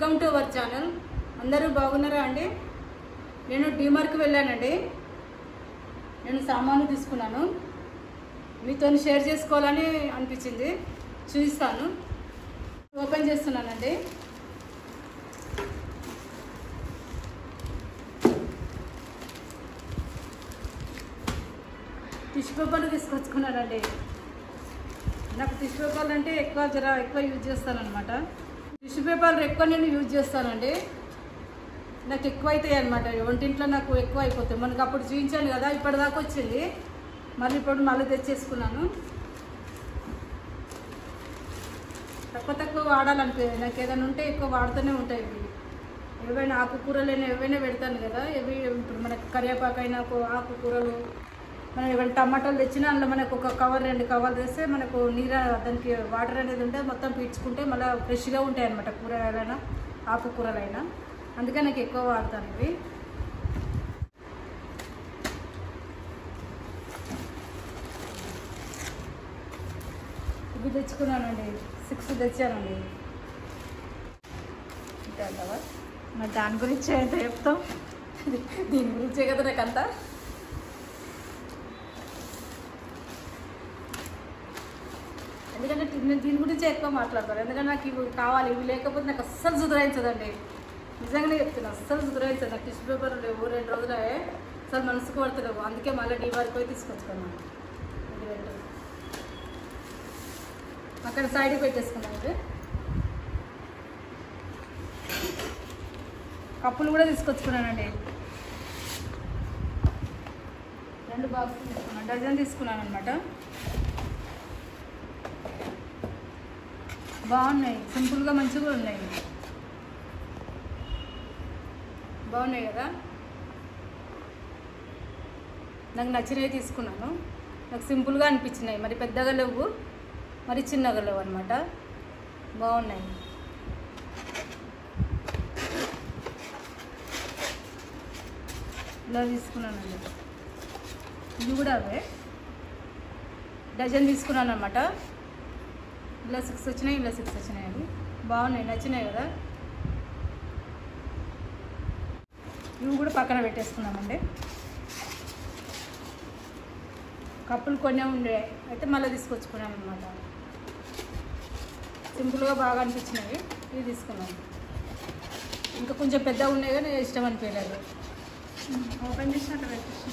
Welcome to our channel. అందరూ బాగున్నారా అండి? నేను డీమార్ట్కి వెళ్ళానండి. నేను సామాన్లు తీసుకున్నాను, మీతో షేర్ చేసుకోవాలని అనిపించింది. చూపిస్తాను. ఓపెన్ చేస్తున్నానండి. టిష్యూ పేపర్లు తీసుకొచ్చుకున్నానండి. నాకు టిష్యూ పేపర్లు అంటే ఎక్కువ యూజ్ చేస్తాను అనమాట. టిష్యూ పేపర్లు ఎక్కువ నేను యూజ్ చేస్తానండి. నాకు ఎక్కువ అవుతాయి అనమాట. వంటింట్లో నాకు ఎక్కువ అయిపోతాయి. మనకు అప్పుడు చూపించాను కదా, ఇప్పటిదాకా వచ్చింది. మళ్ళీ తెచ్చేసుకున్నాను. తక్కువ వాడాలనిపించింది. నాకు ఏదైనా ఉంటే ఎక్కువ వాడుతూనే ఉంటాయి. ఏవైనా ఆకుకూరలైనా ఏవైనా పెడతాను కదా, ఇప్పుడు మనకి కరివేపాకైనా ఆకుకూరలు, మనం ఏమైనా టమాటాలు తెచ్చినా అందులో మనకు ఒక కవర్ 2 కవర్లు వేస్తే మనకు దానికి వాటర్ అనేది ఉంటే మొత్తం పీల్చుకుంటే మళ్ళీ ఫ్రెష్గా ఉంటాయి అన్నమాట. కూరగాయలైనా ఆకుకూరలైనా. అందుకే నాకు ఎక్కువ వాడతాను ఇవి. ఇవి తెచ్చుకున్నానండి. 6 తెచ్చానండి. మరి దాని గురించి ఎంత చెప్తాం? దీని గురించే కదా నాకంతా. ఎందుకంటే నేను దీని గురించే ఎక్కువ మాట్లాడతాను. ఎందుకంటే నాకు ఇవి కావాలి. ఇవి లేకపోతే నాకు అస్సలు సుధరాయించదండి. నిజంగానే చెప్తున్నా, అస్సలు సుధరాయించదు. నాకు టిష్యూ పేపర్ లేవు. 2 రోజులే అసలు మనసుకు పడతలేవు. అందుకే మళ్ళీ డీమార్ట్కి పోయి తీసుకొచ్చుకున్నాను. ఇది 2 అక్కడ సైడ్కి పెట్టేసుకున్నాను. ఇది కప్పులు కూడా తీసుకొచ్చుకున్నానండి. 2 బాక్సులు తీసుకున్నాను. డజన్ తీసుకున్నాను అనమాట. బాగున్నాయి. సింపుల్గా మంచిగా ఉన్నాయి. బాగున్నాయి కదా. నాకు నచ్చినవి తీసుకున్నాను. నాకు సింపుల్గా అనిపించినాయి. మరి పెద్దగా లేవు, మరి చిన్నగా లేవు అనమాట. బాగున్నాయి. ఇలా తీసుకున్నానండి. ఇది కూడా అవే డజన్ తీసుకున్నాను అనమాట. ఇలా 6 వచ్చినాయి, ఇలా 6 వచ్చినాయండి. బాగున్నాయి, నచ్చినాయి కదా. ఇవి కూడా పక్కన పెట్టేసుకున్నామండి. కప్పులు కొనే ఉండే అయితే మళ్ళీ తీసుకొచ్చుకున్నాను అనమాట. సింపుల్గా బాగా అనిపించినవి ఇవి తీసుకున్నాను. ఇంకా కొంచెం పెద్దగా ఉన్నాయి కానీ ఇష్టం అనిపించలేదు. ఓపెన్ చేసినట్టు పెట్టేసి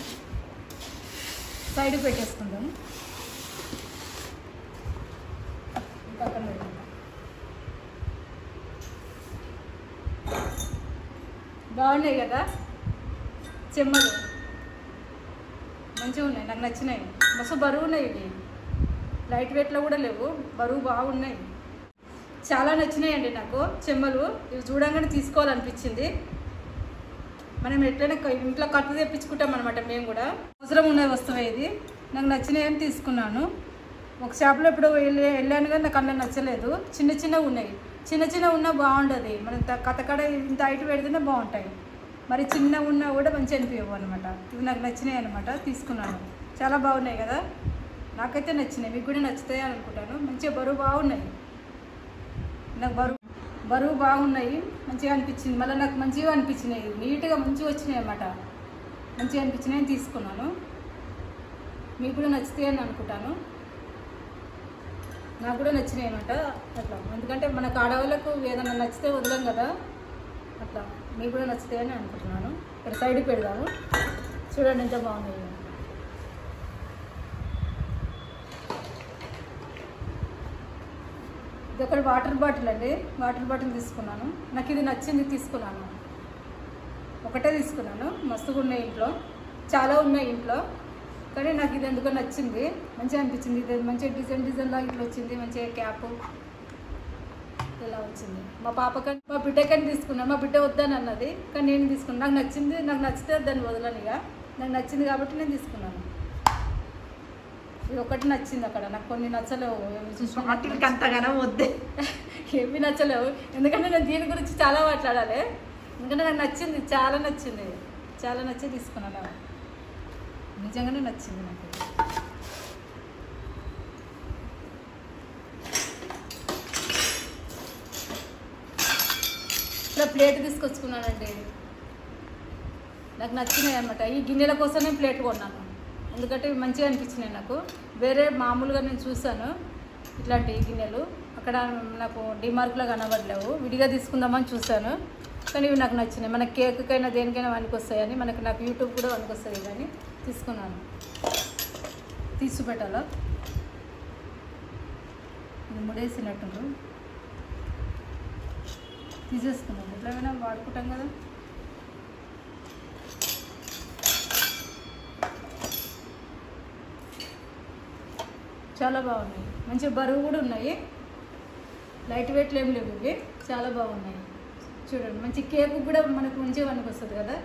సైడ్కి పెట్టేసుకుంటాను. పక్కన పెట్టుకుంటాం. బాగున్నాయి కదా చెమ్మలు. మంచిగా ఉన్నాయి, నాకు నచ్చినాయి. మస్తు బరువు ఉన్నాయి. ఇవి లైట్ వెయిట్లో కూడా లేవు, బరువు బాగున్నాయి. చాలా నచ్చినాయండి నాకు చెమ్మలు. ఇవి చూడంగానే తీసుకోవాలనిపించింది. మనం ఎట్లయినా ఇంట్లో కట్టు తెప్పించుకుంటాం అనమాట. మేము కూడా అవసరం ఉన్న వస్తువే ఇది. నాకు నచ్చినాయని తీసుకున్నాను. ఒక షాప్లో ఇప్పుడు వెళ్ళాను కానీ నాకు అలా నచ్చలేదు. చిన్నగా ఉన్నాయి. చిన్న ఉన్నా బాగుంటుంది. మనం కథకడ ఇంత హైట్ పెడితేనే బాగుంటాయి. మరి చిన్న ఉన్నా కూడా మంచి అనిపించవు అనమాట. ఇవి నాకు నచ్చినాయి అనమాట, తీసుకున్నాను. చాలా బాగున్నాయి కదా. నాకైతే నచ్చినాయి. మీకు కూడా నచ్చుతాయి అని అనుకుంటాను. మంచిగా బరువు బాగున్నాయి. నాకు బరువు బాగున్నాయి. మంచిగా అనిపించింది. మళ్ళీ నాకు మంచిగా అనిపించినాయి. నీట్గా మంచిగా వచ్చినాయి అన్నమాట. మంచిగా అనిపించినాయి తీసుకున్నాను. మీకు కూడా నచ్చుతాయి అని అనుకుంటాను. నాకు కూడా నచ్చినాయి అన్నమాట. అట్లా ఎందుకంటే మనకు ఆడవాళ్ళకు ఏదైనా నచ్చితే వదలం కదా. అట్లా మీకు కూడా నచ్చుతాయని అనుకుంటున్నాను. ఇక్కడ సైడ్కి పెడదాము. చూడండి ఎంత బాగున్నాయి. ఇది ఒకటి వాటర్ బాటిల్ అండి. వాటర్ బాటిల్ తీసుకున్నాను. నాకు ఇది నచ్చింది, తీసుకున్నాను. ఒకటే తీసుకున్నాను. మస్తుగా ఉన్నాయి. ఇంట్లో చాలా ఉన్నాయి ఇంట్లో, కానీ నాకు ఇది ఎందుకో నచ్చింది. మంచిగా అనిపించింది. ఇది మంచిగా డిజైన్ లాగా ఇట్లా వచ్చింది. మంచిగా క్యాప్ ఇలా వచ్చింది. మా బిడ్డకని తీసుకున్నాను. మా బిడ్డ వద్దని అన్నది, కానీ నేను తీసుకున్నాను. నాకు నచ్చింది. నాకు నచ్చితే దాన్ని వదలను. ఇక నాకు నచ్చింది కాబట్టి నేను తీసుకున్నాను. ఇది ఒకటి నచ్చింది. అక్కడ నాకు కొన్ని నచ్చలేవు. అంతగానో వద్దే, ఏమి నచ్చలేవు. ఎందుకంటే నేను దీని గురించి చాలా మాట్లాడాలి. ఎందుకంటే నాకు నచ్చింది, చాలా నచ్చి తీసుకున్నాను. నిజంగానే నచ్చింది నాకు. కూడా ప్లేట్ తీసుకొచ్చుకున్నానండి. నాకు నచ్చినాయి అనమాట. ఈ గిన్నెల కోసమే ప్లేట్ కొన్నాను, ఎందుకంటే ఇవి మంచిగా అనిపించినాయి నాకు. వేరే మామూలుగా నేను చూసాను ఇట్లాంటి గిన్నెలు, అక్కడ నాకు డిమార్క్లో కనబడలేవు. విడిగా తీసుకుందామని చూశాను, కానీ ఇవి నాకు నచ్చినాయి. మన కేక్కైనా దేనికైనా వానికి వస్తాయని, నాకు యూట్యూబ్ కూడా వానికి వస్తుంది కానీ తీసుకున్నాను. తీసి పెట్టాలా, ఇది ముడేసినట్టు తీసేసుకున్నాను. ఎట్లయినా వాడుకుంటాం కదా. చాలా బాగున్నాయి, మంచి బరువు కూడా ఉన్నాయి, లైట్ వెయిట్లు ఏం లేవు ఇవి, చాలా బాగున్నాయి. చూడండి, మంచి కేక్ కూడా మనకు మంచిగా పనికి వస్తుంది కదా,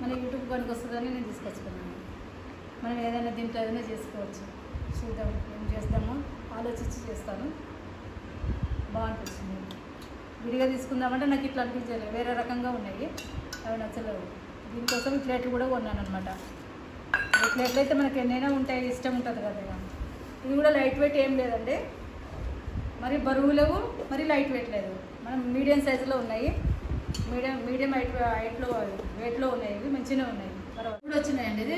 మన యూట్యూబ్ పనికి వస్తుందని నేను తీసుకొచ్చుకున్నాను. మనం ఏదైనా దీంట్లో ఏదైనా చేసుకోవచ్చు. చూద్దాం ఏం చేస్తామో ఆలోచించి చేస్తాను. బాగుంటుంది. విడిగా తీసుకుందామంటే నాకు ఇట్లా అనిపించలేదు, వేరే రకంగా ఉన్నాయి, అవి నచ్చలేవు. దీనికోసం ఈ ప్లేట్లు కూడా కొన్నాను అనమాట. ఈ ప్లేట్లు అయితే మనకి ఎన్నైనా ఉంటాయి, ఇష్టం ఉంటుంది కదా. ఇది కూడా లైట్ వెయిట్ ఏం లేదండి, మరి బరువు లేవు, మరి లైట్ వెయిట్ లేదు. మనం మీడియం సైజులో ఉన్నాయి, మీడియం వెయిట్లో ఉన్నాయి. ఇవి మంచిగా ఉన్నాయి, కూడా వచ్చినాయండి. ఇది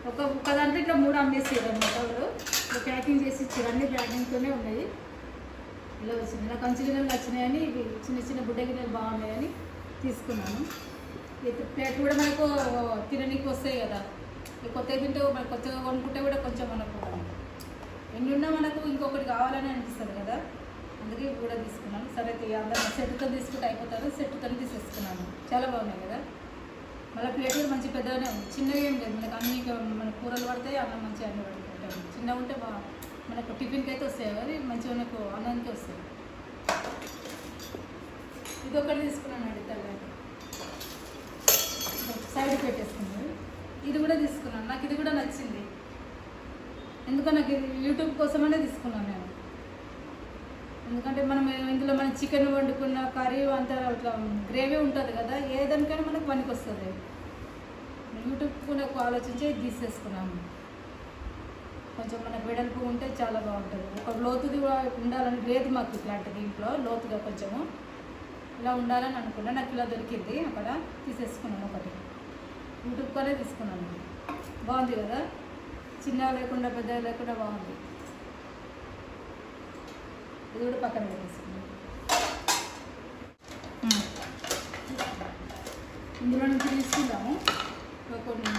ఒక దాంట్లో ఇట్లా 3 అమ్మేసారు అనమాట. వాళ్ళు ప్యాకింగ్ చేసి ఇచ్చారు, అన్ని ప్యాకింగ్తోనే ఉన్నాయి. ఇలా వచ్చినాయి, నాకు కంచి గిన్నెలు నచ్చినాయని, ఇవి చిన్న చిన్న బుడ్డ గిన్నెలు బాగున్నాయని తీసుకున్నాను. ప్లేట్ కూడా మనకు తిననీకి వస్తాయి కదా, కొత్తగా తింటే మనకు కొత్తగా కొనుక్కుంటే కూడా కొంచెం మనకు ఎన్ని ఉన్నా మనకు ఇంకొకటి కావాలని అనిపిస్తుంది కదా, అందుకే ఇవి కూడా తీసుకున్నాను. సరే అందరం సెట్తో తీసుకుంటే అయిపోతారు, సెట్తో తీసేసుకున్నాను. చాలా బాగున్నాయి కదా. మళ్ళీ ప్లేట్ కూడా మంచి పెద్దగానే ఉంది, చిన్నగా ఏం లేదు. మనకు అన్ని మన కూరలు పడతాయి, అన్నం మంచిగా అన్ని పడుతుంటాయి. చిన్నగా ఉంటే మనకు టిఫిన్కి అయితే వస్తాయి, అది మంచిగా మనకు అన్నానికి వస్తాయి. ఇది ఒకటి తీసుకున్నానండి, తెల్లటి సైడ్ పెట్టేసుకున్నాను. ఇది కూడా తీసుకున్నాను, నాకు ఇది కూడా నచ్చింది. ఎందుకంటే నాకు ఇది యూట్యూబ్ కోసమనే తీసుకున్నాను నేను. ఎందుకంటే ఇందులో మనం చికెన్ వండుకున్న కర్రీ అంతా ఇట్లా గ్రేవీ ఉంటుంది కదా, ఏదానికైనా మనకు పనికి వస్తుంది. యూట్యూబ్ ఆలోచించి తీసేసుకున్నాను. కొంచెం మనకు వెడల్పు ఉంటే చాలా బాగుంటుంది. ఒక లోతుది ఉండాలని లేదు మాకు, ఇట్లాంటి దీంట్లో లోతుగా కొంచెము ఇలా ఉండాలని అనుకున్నా. నాకు ఇలా దొరికింది, అక్కడ తీసేసుకున్నాను. ఒకటి యూట్యూబ్ కోనే తీసుకున్నాను. బాగుంది కదా, చిన్నగా లేకుండా పెద్దగా లేకుండా బాగుంది. ఇది కూడా పక్కన పెట్టేసుకున్నాను. ఇందులో నుంచి తీసుకుందాము కొన్ని,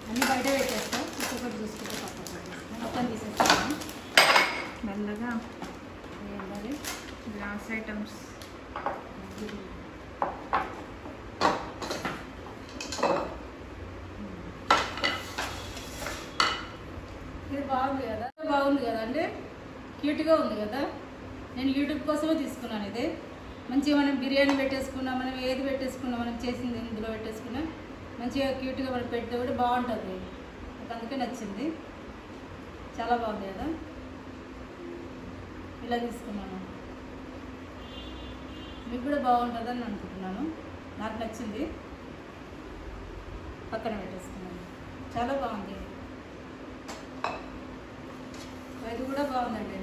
అన్నీ బయట పెట్టేస్తాం. ఒక్కొక్కటి చూసుకుంటే పక్కన పెట్టేస్తాం. మొత్తం తీసేస్తాను మెల్లగా. ఏంటది, గ్లాస్ ఐటమ్స్. ఇది బాగుంది కదా, బాగుంది కదా అండి, క్యూట్గా ఉంది కదా. నేను యూట్యూబ్ కోసమే తీసుకున్నాను. ఇది మంచిగా మనం బిర్యానీ పెట్టేసుకున్నా, మనం ఏది పెట్టేసుకున్నా, మనం చేసింది ఇందులో పెట్టేసుకున్నా మంచిగా క్యూట్గా మనం పెడితే కూడా బాగుంటుంది. నాకు అందుకే నచ్చింది, చాలా బాగుంది కదా. ఇలా తీసుకున్నాను, మీకు కూడా బాగుంటుందని అనుకుంటున్నాను. నాకు నచ్చింది, పక్కన పెట్టేసుకున్నాను. చాలా బాగుంది. ఇది కూడా బాగుందండి,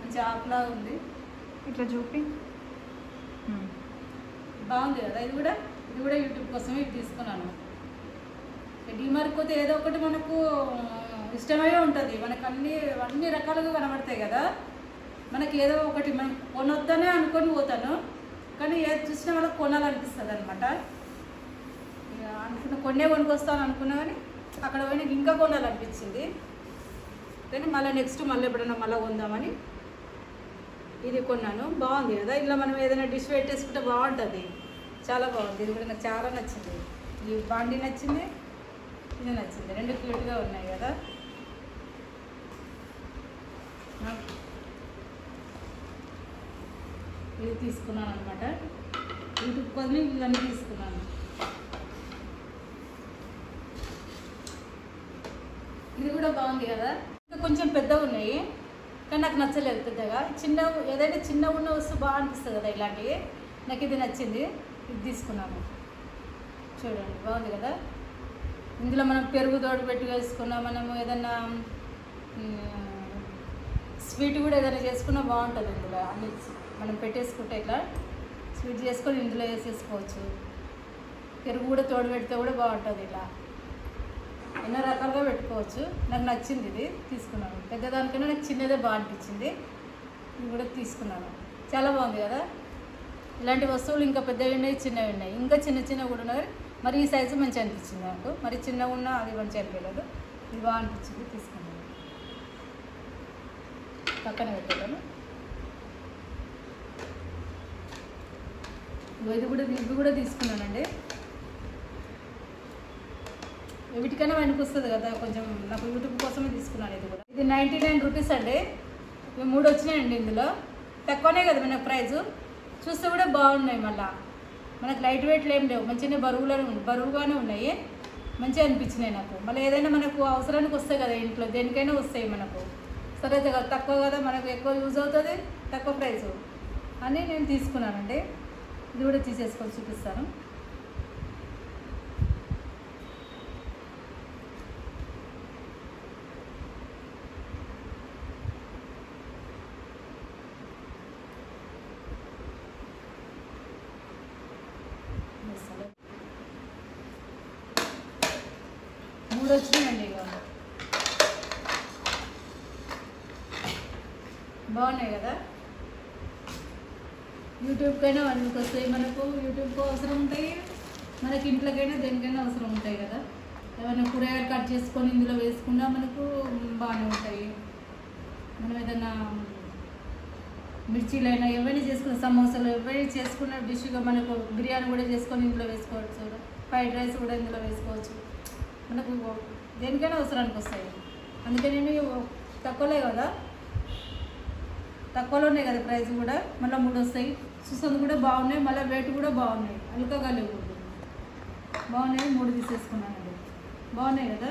మంచి ఆకులా ఉంది. ఇట్లా చూపి బాగుంది కదా. ఇది కూడా యూట్యూబ్ కోసమే ఇది తీసుకున్నాను. డిమార్క్ పోతే ఏదో ఒకటి మనకు ఇష్టమై ఉంటుంది, మనకు అన్ని రకాలుగా కనబడతాయి కదా. మనకి ఏదో ఒకటి మనం కొనొద్దనే అనుకొని పోతాను, కానీ ఏది చూసినా మనకు కొనాలనిపిస్తుంది అనమాట. అనుకున్న కొనుక్కొస్తాను అనుకున్నా, కానీ అక్కడ పోయినా ఇంకా కొనాలనిపించింది. కానీ మళ్ళీ నెక్స్ట్ ఎప్పుడైనా మళ్ళీ కొందామని ఇది కొన్నాను. బాగుంది కదా, ఇలా మనం ఏదైనా డిష్ పెట్టేసుకుంటే బాగుంటుంది, చాలా బాగుంది. ఇది కూడా నాకు చాలా నచ్చింది. ఈ బాండి నచ్చింది, ఇది నచ్చింది, రెండు క్యూట్గా ఉన్నాయి కదా. ఇది తీసుకున్నాను అనమాట, యూట్యూబ్ కోసం ఇవన్నీ తీసుకున్నాను. ఇది కూడా బాగుంది కదా. ఇంకా కొంచెం పెద్దగా ఉన్నాయి, కానీ నాకు నచ్చలేదు పెద్దగా. ఏదైనా చిన్నగా ఉన్న వస్తువు బాగా అనిపిస్తుంది కదా ఇలాంటివి. నాకు ఇది నచ్చింది, ఇది తీసుకున్నాను. చూడండి బాగుంది కదా. ఇందులో మనం పెరుగు తోడు పెట్టి వేసుకున్నా, మనము ఏదన్నా స్వీట్ కూడా ఏదైనా చేసుకున్నా బాగుంటుంది ఇందులో అన్ని మనం పెట్టేసుకుంటే ఇట్లా స్వీట్ చేసుకొని ఇందులో వేసేసుకోవచ్చు. పెరుగు కూడా తోడు పెడితే కూడా బాగుంటుంది. ఇలా ఎన్నో రకాలుగా పెట్టుకోవచ్చు. నాకు నచ్చింది ఇది తీసుకున్నాను. పెద్దదానికన్నా నాకు చిన్నదే బాగా అనిపించింది. ఇది కూడా తీసుకున్నాను. చాలా బాగుంది కదా. ఇలాంటి వస్తువులు ఇంకా పెద్దవి ఉన్నాయి, చిన్నవి ఉన్నాయి, ఇంకా చిన్న చిన్నవి కూడా ఉన్నాయి. మరి ఈ సైజు మంచిగా అనిపించింది నాకు. మరి చిన్నగా ఉన్నా అది మంచిగా అనిపించలేదు. ఇది బాగా అనిపించింది, తీసుకున్నాను. పక్కన పెట్టాను. ఇది కూడా తీసుకున్నానండి. వీటికైనా వెనక్కి వస్తుంది కదా కొంచెం. నాకు యూట్యూబ్ కోసమే తీసుకున్నాను. ఇది కూడా ఇది 99 రూపీస్ అండి. ఇవి 3 వచ్చినాయండి. ఇందులో తక్కువనే కదా మనకు ప్రైజు. చూస్తే కూడా బాగున్నాయి. మళ్ళీ మనకు లైట్ వెయిట్లు ఏం లేవు, మంచిగా బరువుగానే ఉన్నాయి. మంచిగా అనిపించినాయి నాకు. మళ్ళీ ఏదైనా మనకు అవసరానికి వస్తాయి కదా, ఇంట్లో దేనికైనా వస్తాయి మనకు. సరే తక్కువ కదా, మనకు ఎక్కువ యూజ్ అవుతుంది, తక్కువ ప్రైజు అని నేను తీసుకున్నానండి. ఇది కూడా తీసేసుకొని చూపిస్తాను. మూడు వచ్చినాయండి. ఇక బాగున్నాయి కదా. యూట్యూబ్కైనా వాళ్ళకి వస్తాయి. మనకు యూట్యూబ్కి అవసరం ఉంటాయి, మనకి ఇంట్లోకైనా దేనికైనా అవసరం ఉంటాయి కదా. ఏమైనా కూరగాయలు కట్ చేసుకొని ఇందులో వేసుకున్నా మనకు బాగానే ఉంటాయి. మనం ఏదైనా మిర్చీలైనా ఏమైనా చేసుకున్న, సమోసాలు ఏమైనా చేసుకున్న డిష్గా మనకు బిర్యానీ కూడా చేసుకొని ఇందులో వేసుకోవచ్చు. ఫ్రైడ్ రైస్ కూడా ఇందులో వేసుకోవచ్చు. మనకు దేనికైనా అవసరానికి వస్తాయి. అందుకే నేను తక్కువలే కదా, తక్కువలోనే కదా ప్రైస్ కూడా. మళ్ళీ 3 వస్తాయి. చూస్తుంది కూడా బాగున్నాయి. మళ్ళీ వెయిట్ కూడా బాగున్నాయి, అల్కగా లేవు, బాగున్నాయి. 3 తీసేసుకున్నానండి. బాగున్నాయి కదా.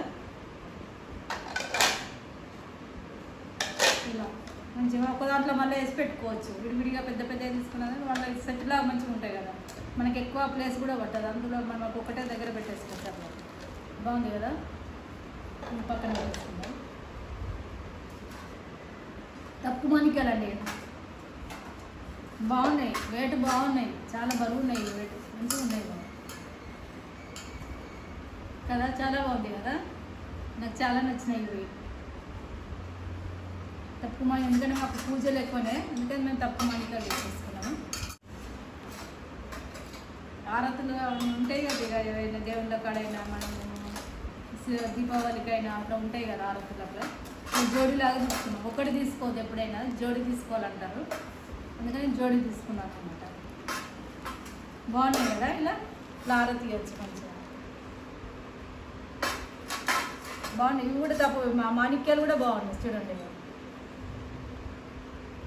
ఇలా మంచిగా ఒక దాంట్లో మళ్ళీ వేసి పెట్టుకోవచ్చు. విడివిడిగా పెద్ద పెద్దవి తీసుకున్నాను మళ్ళీ సెట్లా మంచిగా ఉంటాయి కదా. మనకి ఎక్కువ ప్లేస్ కూడా పట్టదు. అందులో మనం ఒకటే దగ్గర పెట్టేసుకుంటాం. బాగుంది కదా. పక్కన పెట్టేసుకుందాం. తప్పు మాణిక్యాలండి, బాగున్నాయి. వెయిట్ బాగున్నాయి, చాలా బరువు ఉన్నాయి. వెయిట్ మంచిగా ఉన్నాయి కదా. చాలా బాగుంది కదా. నాకు చాలా నచ్చినాయి ఇవి. తప్పు మాణిక్యాలు ఎందుకంటే మాకు పూజలు ఎక్కువనే, అందుకని మేము తప్పు మాణిక్యాలు తీసుకున్నాము. ఆరతులు ఉంటాయి కదా. ఇక ఏవైనా దేవుళ్ళ కాడైనా మనము దీపావళికైనా అట్లా ఉంటాయి కదా ఆరతులు. అట్లా జోడీలాగా తీసుకున్నాం. ఒకటి తీసుకోవద్దు, ఎప్పుడైనా జోడీ తీసుకోవాలంటారు. అందుకని జోడీ తీసుకున్నాను అనమాట. బాగున్నాయి కదా. ఇలా ఆరతి తీయచ్చు మంచిగా. బాగున్నాయి. ఇవి కూడా తప్పు మాణిక్యాలు కూడా బాగున్నాయి చూడండి.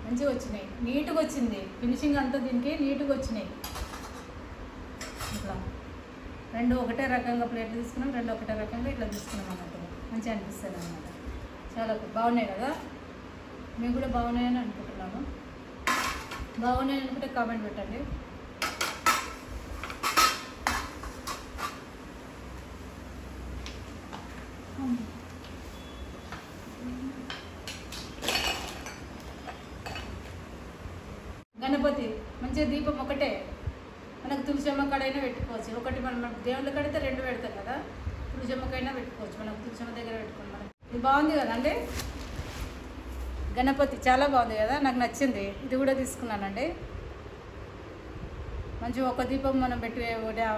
మంచిగా వచ్చినాయి, నీట్గా వచ్చింది. ఫినిషింగ్ అంతా దీనికి నీట్గా వచ్చినాయి. ఇట్లా 2 ఒకటే రకంగా ప్లేట్ తీసుకున్నాం, 2 ఒకటే రకంగా ఇట్లా తీసుకున్నాం అన్నట్టు. మంచిగా అనిపిస్తుంది అన్నమాట. చాలా బాగున్నాయి కదా. మేము కూడా బాగున్నాయని అనుకుంటున్నాను. బాగున్నాయి అనుకుంటే కామెంట్ పెట్టండి. గణపతి మంచిగా దీపం ఒకటే. మనకు తులసమ్మ కాడైనా పెట్టుకోవచ్చు. ఒకటి మనం దేవుళ్ళ కాడైతే 2 పెడతాం కదా. తులసమ్మకైనా పెట్టుకోవచ్చు. మనకు తులసమ్మ దగ్గర పెట్టుకోండి. మనం ఇది బాగుంది కదండి. గణపతి చాలా బాగుంది కదా, నాకు నచ్చింది. ఇది కూడా తీసుకున్నానండి. మంచిగా ఒక దీపం మనం పెట్టి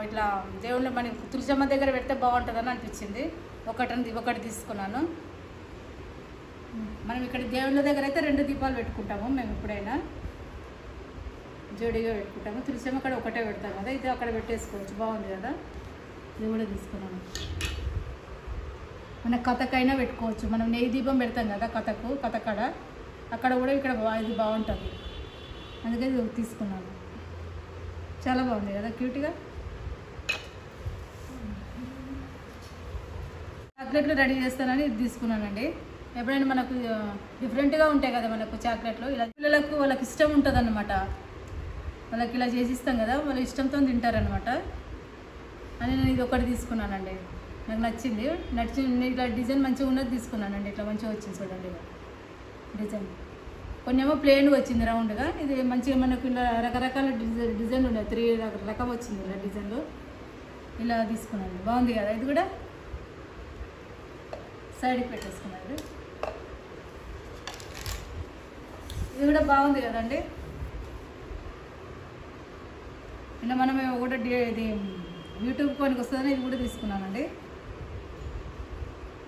ఇట్లా దేవుళ్ళు మన తులసమ్మ దగ్గర పెడితే బాగుంటుందని అనిపించింది. ఒకటి తీసుకున్నాను. మనం ఇక్కడ దేవుళ్ళ దగ్గర అయితే 2 దీపాలు పెట్టుకుంటాము మేము ఎప్పుడైనా. జోడీగా పెట్టుకుంటాము. తులసమ్మ అక్కడ ఒకటే పెడతాం కదా, ఇది అక్కడ పెట్టేసుకోవచ్చు. బాగుంది కదా. ఇది కూడా తీసుకున్నాను. మన కథకైనా పెట్టుకోవచ్చు. మనం నెయ్యి దీపం పెడతాం కదా కథకాడ, అక్కడ కూడా ఇక్కడ ఇది బాగుంటుంది. అందుకే ఇది తీసుకున్నాను. చాలా బాగుంది కదా, క్యూట్గా. చాక్లెట్లు రెడీ చేస్తానని ఇది తీసుకున్నానండి. ఎప్పుడైనా మనకు డిఫరెంట్గా ఉంటాయి కదా మనకు చాక్లెట్లు. ఇలా పిల్లలకు వాళ్ళకి ఇష్టం ఉంటుంది అన్నమాట. వాళ్ళకి ఇలా చేసిస్తాం కదా, వాళ్ళ ఇష్టంతో తింటారనమాట అని నేను ఇది ఒకటి తీసుకున్నానండి. నాకు నచ్చింది. ఇట్లా డిజైన్ మంచిగా ఉన్నది తీసుకున్నానండి. ఇట్లా మంచిగా వచ్చింది చూడండి డిజైన్. కొన్ని ఏమో ప్లెయిన్గా వచ్చింది రౌండ్గా. ఇది మంచిగా మనకు ఇలా రకరకాల డిజైన్లు ఉన్నాయి. 3 రకం వచ్చింది ఇలా డిజైన్లు. ఇలా తీసుకున్నాను, బాగుంది కదా. ఇది కూడా సైడ్కి పెట్టేసుకున్నాను. ఇది కూడా బాగుంది కదండి. ఇలా మనం కూడా ఇది యూట్యూబ్ పనికి వస్తుందని ఇది కూడా తీసుకున్నానండి.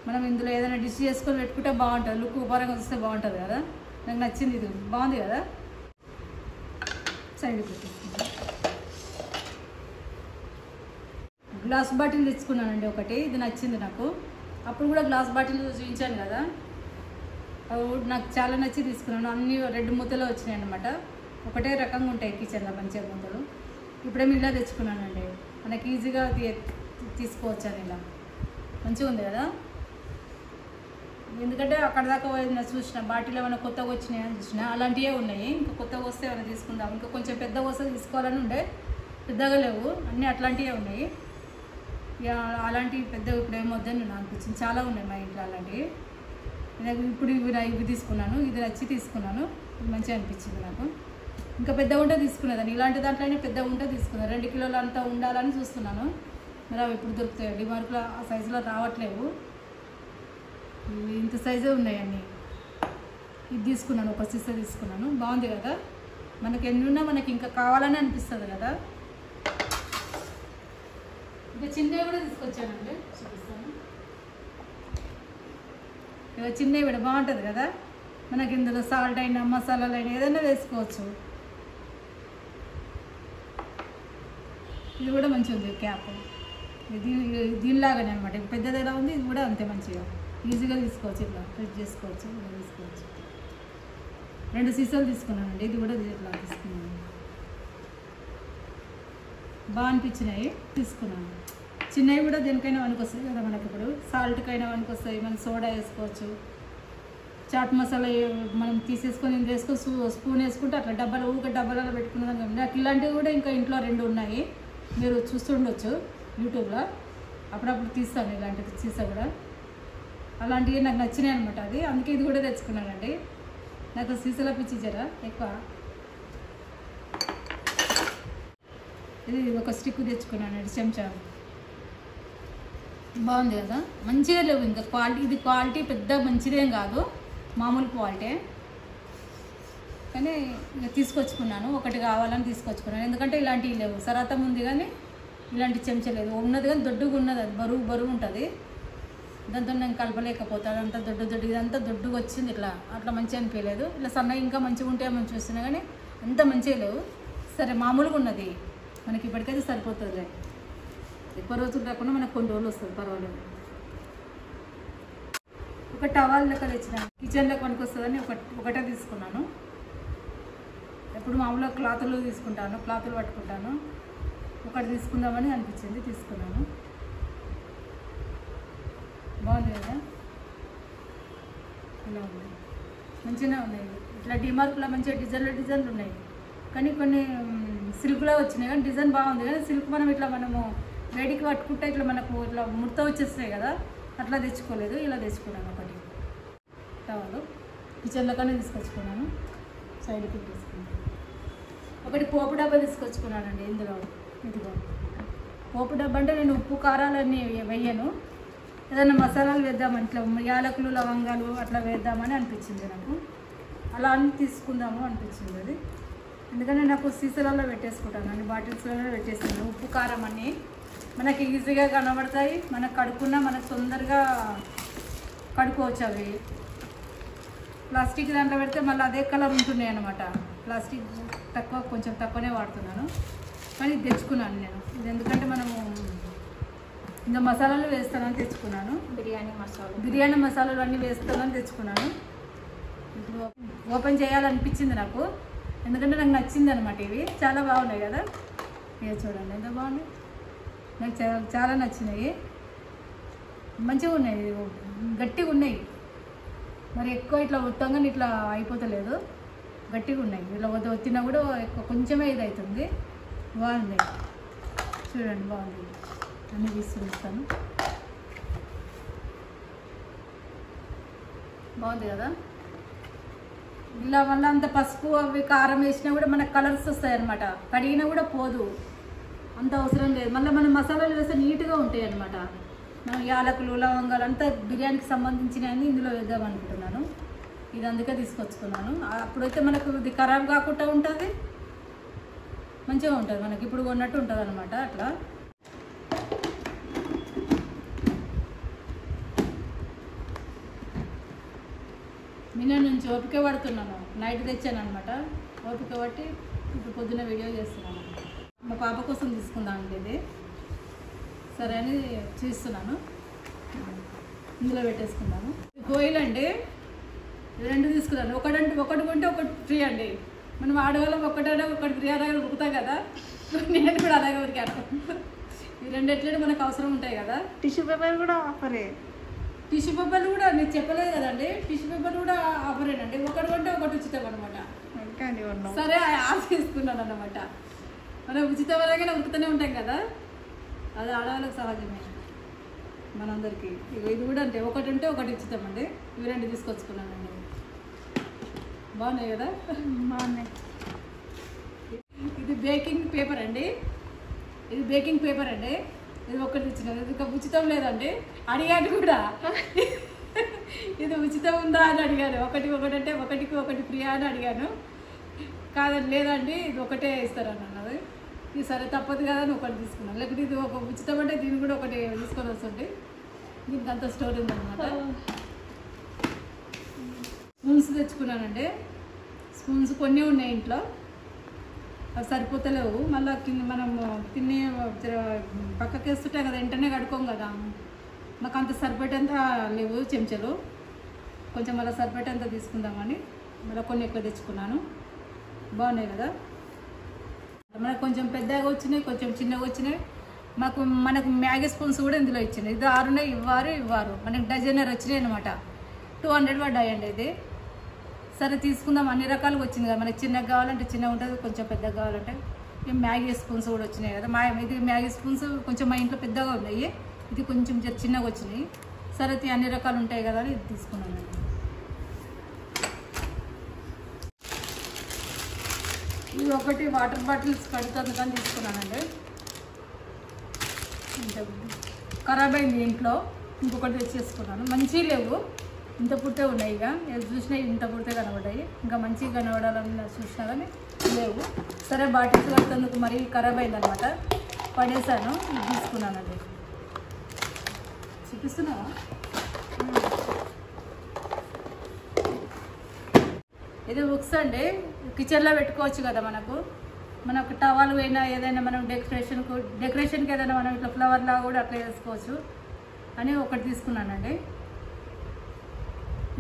మనం ఇందులో ఏదైనా డిష్ చేసుకొని పెట్టుకుంటే బాగుంటుంది, లుక్ పరంగా వస్తే బాగుంటుంది కదా. నాకు నచ్చింది, ఇది బాగుంది కదా. సైడ్కి పెట్టేసుకున్నాను. గ్లాస్ బాటిల్ తెచ్చుకున్నానండి ఒకటి, ఇది నచ్చింది నాకు. అప్పుడు కూడా గ్లాస్ బాటిల్ చూపించాను కదా, అవి నాకు చాలా నచ్చి తీసుకున్నాను. అన్నీ రెడ్ మూతలో వచ్చినాయి అన్నమాట. ఒకటే రకంగా ఉంటాయి కిచెన్లో మంచిగా మూతలు. ఇప్పుడేమి ఇలా తెచ్చుకున్నానండి, మనకి ఈజీగా తీసుకోవచ్చు అని. ఇలా మంచిగా ఉంది కదా. ఎందుకంటే అక్కడ దాకా చూసిన బాటిల్ ఏమైనా కొత్తగా వచ్చినాయి అని చూసిన, అలాంటివే ఉన్నాయి. ఇంకా కొత్తగా వస్తే ఏమైనా తీసుకుందాం, ఇంకా కొంచెం పెద్దగా వస్తే తీసుకోవాలని ఉండే, పెద్దగా లేవు, అన్నీ అట్లాంటివే ఉన్నాయి. అలాంటివి పెద్దగా ఇప్పుడు ఏమొద్దని నేను అనిపించింది. చాలా ఉన్నాయి మా ఇంట్లో అలాంటివి. ఇప్పుడు ఇవి తీసుకున్నాను, ఇది నచ్చి తీసుకున్నాను, ఇది మంచిగా అనిపించింది నాకు. ఇంకా పెద్దగా ఉంటే తీసుకునేదాన్ని, ఇలాంటి దాంట్లోనే పెద్దగా ఉంటే తీసుకున్నాను. 2 కిలోలు అంతా ఉండాలని చూస్తున్నాను. మరి అవి ఇప్పుడు దొరుకుతాయి, డిమార్ట్లో ఆ సైజులో రావట్లేవు. ఇంత సైజే ఉన్నాయి అన్నీ. ఇది తీసుకున్నాను, ఒక సీసా తీసుకున్నాను, బాగుంది కదా. మనకి ఎన్ని ఉన్నా మనకి ఇంకా కావాలని అనిపిస్తుంది కదా. ఇంకా చిన్నవి కూడా తీసుకొచ్చానండి, చూపిస్తాను. ఇక చిన్నవి కూడా బాగుంటుంది కదా. మనకి ఇందులో సాల్ట్ అయినా మసాలాలు అయినా ఏదైనా వేసుకోవచ్చు. ఇది కూడా మంచిగా ఉంది క్యాప్. దీనిలాగానే అనమాట. పెద్దది ఎలా ఉంది, ఇది కూడా అంతే మంచిగా ఈజీగా తీసుకోవచ్చు. ఇట్లా ఫ్రిడ్జ్ చేసుకోవచ్చు, ఇలా తీసుకోవచ్చు. 2 సీసాలు తీసుకున్నానండి, ఇది కూడా ఇట్లా తీసుకున్నాను. బాగా అనిపించినాయి, తీసుకున్నాను. చిన్నవి కూడా దేనికైనా వనికొస్తాయి కదా మనకి. ఇప్పుడు సాల్ట్కైనా వనికొస్తాయి, మనం సోడా వేసుకోవచ్చు. చాట్ మసాలా మనం తీసేసుకొని వేసుకొని స్పూన్ వేసుకుంటే అట్లా డబ్బాలలో పెట్టుకున్నదాన్ని. నాకు ఇలాంటివి కూడా ఇంకా ఇంట్లో 2 ఉన్నాయి, మీరు చూస్తుండొచ్చు యూట్యూబ్లో. అప్పుడప్పుడు తీస్తాను ఇలాంటివి, సీసా కూడా. అలాంటివి నాకు నచ్చినాయి అనమాట. అది అందుకే ఇది కూడా తెచ్చుకున్నానండి. నాకు సీసాల పిచ్చి జరా ఎక్కువ. ఇది ఒక స్టిక్ తెచ్చుకున్నానండి, చెంచా. బాగుంది కదా, మంచిగా లేవు ఇంకా క్వాలిటీ. ఇది క్వాలిటీ పెద్ద మంచిదేం కాదు, మామూలు క్వాలిటీ. కానీ ఇక తీసుకొచ్చుకున్నాను, ఒకటి కావాలని తీసుకొచ్చుకున్నాను. ఎందుకంటే ఇలాంటివి లేవు. సరాతం ఉంది కానీ ఇలాంటి చెంచా లేదు. ఉన్నది కానీ దొడ్డుగా ఉన్నది, అది బరువు ఉంటుంది. దాంతో నేను కలపలేకపోతాను, అంత దొడ్డు ఇదంతా దొడ్డుగా వచ్చింది. అట్లా మంచిగా అనిపించలేదు. ఇలా సన్నగా ఇంకా మంచిగా ఉంటాయేమని చూస్తున్నా కానీ అంత మంచిగా లేవు. సరే మామూలుగా ఉన్నది, మనకి ఇప్పటికైతే సరిపోతుంది. ఎక్కువ రోజులు రాకుండా మనకు కొన్ని రోజులు వస్తుంది, పర్వాలేదు. ఒక టవాల్ లెక్క తెచ్చిన, కిచెన్లోకి పనికి వస్తుందని ఒకటే తీసుకున్నాను. ఎప్పుడు మామూలుగా క్లాతులు తీసుకుంటాను, క్లాతులు పట్టుకుంటాను. ఒకటి తీసుకుందామని అనిపించింది, తీసుకున్నాను. బాగుంది కదా, ఇలా ఉంది, మంచిగానే ఉన్నాయి. ఇట్లా డిమార్క్లో మంచిగా డిజైన్లు ఉన్నాయి. కానీ కొన్ని సిల్క్లో వచ్చినాయి, కానీ డిజైన్ బాగుంది. కానీ సిల్క్ మనము వేడికి పట్టుకుంటే ఇట్లా మనకు ఇట్లా ముడత వచ్చేస్తాయి కదా, అట్లా తెచ్చుకోలేదు. ఇలా తెచ్చుకున్నాను ఒకటి టవల్. కిచెన్లో కానీ తీసుకొచ్చుకున్నాను, సైడ్కి తీసుకున్నాను. ఒకటి పోపు డబ్బా తీసుకొచ్చుకున్నానండి. ఇందులో ఇదిగో పోపు డబ్బా అంటే నేను ఉప్పు కారాలన్నీ వేయను, ఏదైనా మసాలాలు వేద్దామని, ఇట్లా యాలకులు లవంగాలు అట్లా వేద్దామని అనిపించింది నాకు. అలా అన్ని తీసుకుందాము అనిపించింది అది. ఎందుకంటే నాకు సీసాలలో పెట్టేసుకుంటాను, అన్ని బాటిల్స్లలో పెట్టేసుకున్నాను. ఉప్పు కారం అన్నీ మనకి ఈజీగా కనబడతాయి, మనకు కడుక్కున్నా మనకు తొందరగా కడుక్కోవచ్చు. అవి ప్లాస్టిక్ దాంట్లో పెడితే మళ్ళీ అదే కలర్ ఉంటున్నాయి అన్నమాట. ప్లాస్టిక్ కొంచెం తక్కువనే వాడుతున్నాను, కానీ ఇది తెచ్చుకున్నాను నేను. ఇది ఎందుకంటే మనము ఇంకా మసాలాలు వేస్తానని తెచ్చుకున్నాను. బిర్యానీ మసాలాలు అన్నీ వేస్తానని తెచ్చుకున్నాను. ఇప్పుడు ఓపెన్ చేయాలనిపించింది నాకు, ఎందుకంటే నాకు నచ్చింది అనమాట. ఇవి చాలా బాగున్నాయి కదా, ఇవి చూడండి ఎంత బాగున్నాయి. నాకు చాలా నచ్చినాయి, మంచిగా ఉన్నాయి, గట్టిగా ఉన్నాయి. మరి ఎక్కువ ఇట్లా ఒత్తంగా ఇట్లా అయిపోతలేదు, గట్టిగా ఉన్నాయి. ఇలా ఒత్తినా కూడా ఎక్కువ కొంచెమే ఇది అవుతుంది. బాగుంది చూడండి, బాగుంది. అన్నీ తీసుకొస్తాను, బాగుంది కదా. ఇలా వల్ల అంత పసుపు అవి కారం వేసినా కూడా మనకు కలర్స్ వస్తాయి అన్నమాట. కడిగినా కూడా పోదు, అంత అవసరం లేదు. మళ్ళీ మనం మసాలాలు వేస్తే నీట్గా ఉంటాయి అన్నమాట. మనం యాలకులు లవంగాలు అంతా బిర్యానీకి సంబంధించినవి ఇందులో వేద్దాం అనుకుంటున్నాను. ఇది అందుకే తీసుకొచ్చుకున్నాను. అప్పుడైతే మనకు ఇది ఖరాబ్ కాకుండా ఉంటుంది, మంచిగా ఉంటుంది, మనకి ఇప్పుడు కొన్నట్టు ఉంటుంది అనమాట. అట్లా నిన్న నుంచి ఓపిక పడుతున్నాను, నైట్ తెచ్చాను అనమాట. ఓపిక పట్టి ఇప్పుడు పొద్దున్న వీడియో చేస్తున్నాను. మా పాప కోసం తీసుకుందామండి ఇది. సరే అని చూస్తున్నాను, ఇందులో పెట్టేసుకున్నాను. కోయిల్ అండి, రెండు తీసుకున్నాను. ఒకటి కొంటే ఒకటి ఫ్రీ అండి. మనం ఆడవాళ్ళం ఒకటి ఫ్రీ అలాగే ఉరుకుతాం కదా, నేను కూడా అలాగే ఉరికాను. ఈ రెండు ఎట్లయినా మనకు అవసరం ఉంటాయి కదా. టిష్యూ పేపర్ కూడా ఆఫరే. టిష్యూ పేపర్లు కూడా నేను చెప్పలేదు కదండి, టిష్యూ పేపర్ కూడా ఆఫరేనండి. ఒకటి కొంటే ఒకటి ఉచితం అనమాట. సరే ఆఫ్ తీసుకున్నాను అన్నమాట. మనం ఉచితం అలాగే ఉరుకుతూనే ఉంటాం కదా, అది ఆడవాళ్ళకి సహజమే మనందరికీ. ఇది కూడా అంటే ఒకటి ఉంటే ఒకటి ఉచితం అండి. ఇవి రెండు తీసుకొచ్చుకున్నానండి. బాగున్నాయి కదా, బాగున్నాయి. ఇది బేకింగ్ పేపర్ అండి, ఇది బేకింగ్ పేపర్ అండి. ఇది ఒకటి ఇచ్చినాను, ఇది ఉచితం లేదండి. అడిగాను కూడా ఇది ఉచితం ఉందా అని అడిగాను. ఒకటి అంటే ఒకటికి ఒకటి ఫ్రీ అని అడిగాను. కాదని లేదండి ఇది ఒకటే ఇస్తారని అన్నది. ఇది సరే తప్పదు కదా అని ఒకటి తీసుకున్నాను. లేకపోతే ఇది ఒక ఉచితం అంటే దీన్ని కూడా ఒకటి తీసుకొని వస్తుంది. దీనికి అంత స్టోర్ ఉందన్నమాట. స్పూన్స్ తెచ్చుకున్నానండి. స్పూన్స్ కొన్ని ఉన్నాయి ఇంట్లో, అవి సరిపోతలేవు. మళ్ళీ మనం తిని పక్కకి వేస్తుంటాం కదా, వెంటనే కడుకోం కదా. నాకు అంత సరిపడేంత లేవు చెంచాలు, కొంచెం మళ్ళీ సరిపడేంత తీసుకుందామని మళ్ళీ కొన్ని ఎక్కువ తెచ్చుకున్నాను. బాగున్నాయి కదా. మనకు కొంచెం పెద్దగా వచ్చినాయి, కొంచెం చిన్నగా వచ్చినాయి. మనకు మ్యాగీ స్పూన్స్ కూడా ఇందులో ఇచ్చినాయి. ఇది 6 ఉన్నాయి, ఇవ్వరు మనకి డజనర్ వచ్చినాయి అనమాట. 200 పడ్డాయండి ఇది. సరే తీసుకుందాం, అన్ని రకాలుగా వచ్చింది కదా. మనకి చిన్నగా కావాలంటే చిన్నగా ఉంటుంది, కొంచెం పెద్దగా కావాలంటే. మ్యాగీ స్పూన్స్ కూడా వచ్చినాయి కదా. ఇది మ్యాగీ స్పూన్స్ కొంచెం మా ఇంట్లో పెద్దగా ఉన్నాయి, ఇది కొంచెం చిన్నగా వచ్చినాయి. సరే అన్ని రకాలు ఉంటాయి కదా అని ఇది తీసుకున్నాను. ఇది ఒకటి వాటర్ బాటిల్స్ కడుతుంది కానీ తీసుకున్నానండి. ఖరాబ్ అయింది ఇంట్లో, ఇంకొకటి తెచ్చేసుకున్నాను. మంచిగా లేవు, ఇంత పుట్టే ఉన్నాయి. ఇక ఏది చూసినా ఇంత పుట్టే కనబడ్డాయి. ఇంకా మంచిగా కనబడాలని చూసినా కానీ లేవు. సరే బాటిల్స్ కడుతందుకు మరీ ఖరాబ్ అయిందనమాట, పడేసాను. ఇది తీసుకున్నానండి. చూపిస్తున్నావా? ఇది బుక్స్ అండి, కిచెన్లో పెట్టుకోవచ్చు కదా. మనకు టవాల్ పోయినా ఏదైనా మనం డెకరేషన్కి ఏదైనా మనం ఇట్లా ఫ్లవర్ లాగా కూడా అట్లా వేసుకోవచ్చు అని ఒకటి తీసుకున్నానండి.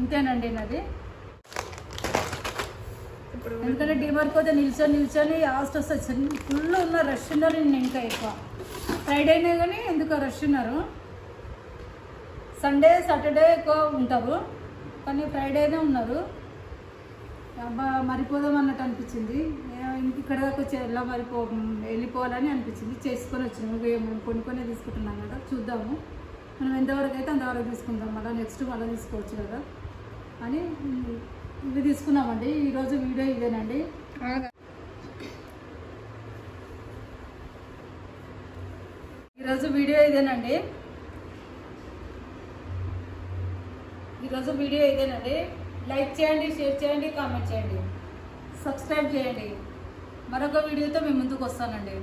ఇంతేనండి నాది. ఎందుకంటే డిమార్ట్కి పోతే నిల్చొని లాస్ట్ వస్తుంది. ఫుల్ ఉన్న రష్ ఉన్నారు. నేను ఇంకా ఎక్కువ ఫ్రైడేనే కానీ ఎందుకో రష్ ఉన్నారు. సండే సాటర్డే ఎక్కువ ఉంటారు కానీ ఫ్రైడేనే ఉన్నారు. అబ్బా మరిపోదాం అన్నట్టు అనిపించింది. ఇక్కడ దాకా వచ్చి ఎలా వెళ్ళిపోవాలని అనిపించింది. చేసుకొని వచ్చినాము. మేము కొనుక్కొనే తీసుకుంటున్నాం కదా, చూద్దాము మనం ఎంతవరకు అయితే అంతవరకు తీసుకుందాం. మళ్ళీ నెక్స్ట్ మళ్ళీ తీసుకోవచ్చు కదా అని ఇవి తీసుకున్నామండి. ఈరోజు వీడియో ఇదేనండి. ఈరోజు వీడియో ఇదేనండి. లైక్ చేయండి, షేర్ చేయండి, కామెంట్ చేయండి, సబ్స్క్రైబ్ చేయండి. మరొక వీడియోతో మేము ముందుకు వస్తానండి.